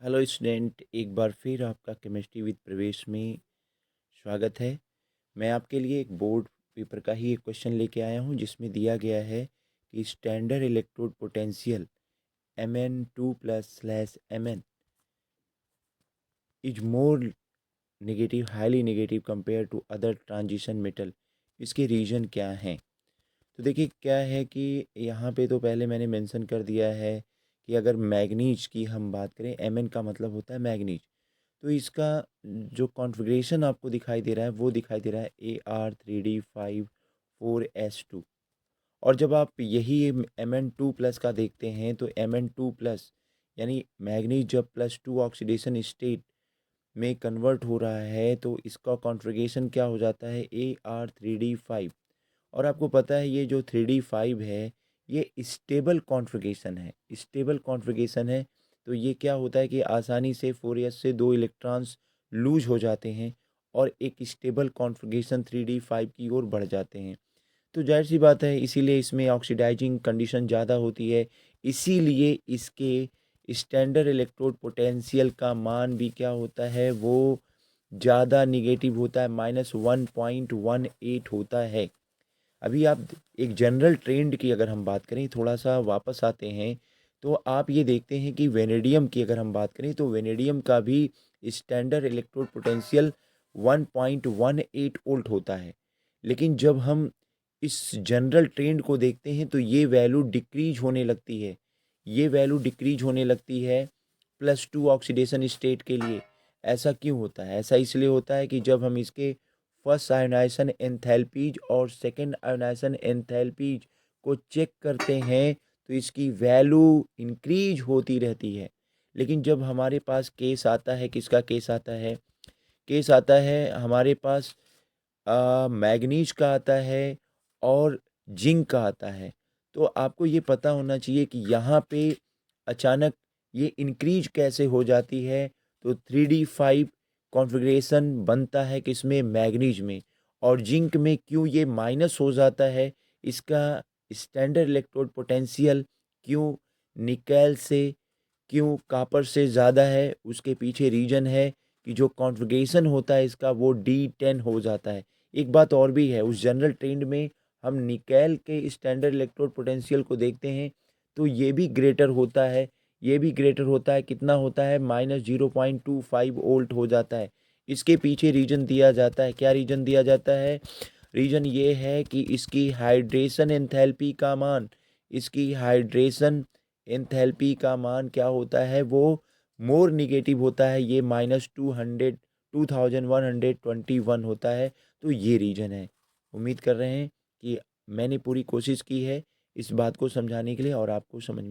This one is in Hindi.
हेलो स्टूडेंट, एक बार फिर आपका केमिस्ट्री विद प्रवेश में स्वागत है। मैं आपके लिए एक बोर्ड पेपर का ही एक क्वेश्चन लेके आया हूं जिसमें दिया गया है कि standard electrode potential Mn2+/Mn is more negative highly negative compare to other transition metal. इसके रीजन क्या हैं? तो देखिए क्या है कि यहाँ पे तो पहले मैंने मेंशन कर दिया है कि अगर मैग्नीज की हम बात करें, Mn का मतलब होता है मैग्नीज। तो इसका जो कॉन्फ़िगरेशन आपको दिखाई दे रहा है वो दिखाई दे रहा है Ar3D54S2। और जब आप यही Mn2+ का देखते हैं तो Mn2+ यानी मैग्नीज जब +2 ऑक्सीडेशन स्टेट में कन्वर्ट हो रहा है तो इसका कॉन्फ़िगरेशन क्या हो जाता है Ar3D5। और आपको पता है ये जो 3D5 है ये स्टेबल कॉन्फ़िगरेशन है, स्टेबल कॉन्फ़िगरेशन है। तो ये क्या होता है कि आसानी से 4s से 2 इलेक्ट्रॉन्स लूज हो जाते हैं और एक स्टेबल कॉन्फ़िगरेशन 3D5 की ओर बढ़ जाते हैं। तो जाहिर सी बात है इसीलिए इसमें ऑक्सीडाइजिंग कंडीशन ज़्यादा होती है। इसीलिए इसके स्टैंडर्ड इलेक्ट्रोड पोटेंशियल का मान भी क्या होता है, वो ज़्यादा निगेटिव होता है, -1.18 होता है। अभी आप एक जनरल ट्रेंड की अगर हम बात करें, थोड़ा सा वापस आते हैं, तो आप ये देखते हैं कि वेनेडियम की अगर हम बात करें तो वेनेडियम का भी स्टैंडर्ड इलेक्ट्रोड पोटेंशियल 1.18 वोल्ट होता है। लेकिन जब हम इस जनरल ट्रेंड को देखते हैं तो ये वैल्यू डिक्रीज होने लगती है, ये वैल्यू डिक्रीज होने लगती है +2 ऑक्सीडेशन स्टेट के लिए। ऐसा क्यों होता है? ऐसा इसलिए होता है कि जब हम इसके फर्स्ट आयोनाइजेशन एंथैल्पीज और सेकंड आयोनाइजेशन एंथैल्पीज को चेक करते हैं तो इसकी वैल्यू इंक्रीज होती रहती है। लेकिन जब हमारे पास केस आता है, किसका केस आता है? केस आता है हमारे पास मैग्नीज का आता है और जिंक का आता है। तो आपको ये पता होना चाहिए कि यहाँ पे अचानक ये इंक्रीज कैसे हो जाती है। तो 3D5 कॉन्फ़िगरेशन बनता है किसमें? मैग्नीज में। और जिंक में क्यों ये माइनस हो जाता है? इसका स्टैंडर्ड इलेक्ट्रोड पोटेंशियल क्यों निकेल से, क्यों कॉपर से ज़्यादा है? उसके पीछे रीज़न है कि जो कॉन्फ़िगरेशन होता है इसका वो D10 हो जाता है। एक बात और भी है, उस जनरल ट्रेंड में हम निकेल के स्टैंडर्ड इलेक्ट्रोड पोटेंशियल को देखते हैं तो ये भी ग्रेटर होता है, ये भी ग्रेटर होता है। कितना होता है? -0.25 वोल्ट हो जाता है। इसके पीछे रीज़न दिया जाता है। क्या रीज़न दिया जाता है? रीज़न ये है कि इसकी हाइड्रेशन एंथैल्पी का मान, इसकी हाइड्रेशन एंथैल्पी का मान क्या होता है? वो मोर निगेटिव होता है। ये -2121 होता है। तो ये रीज़न है। उम्मीद कर रहे हैं कि मैंने पूरी कोशिश की है इस बात को समझाने के लिए और आपको समझ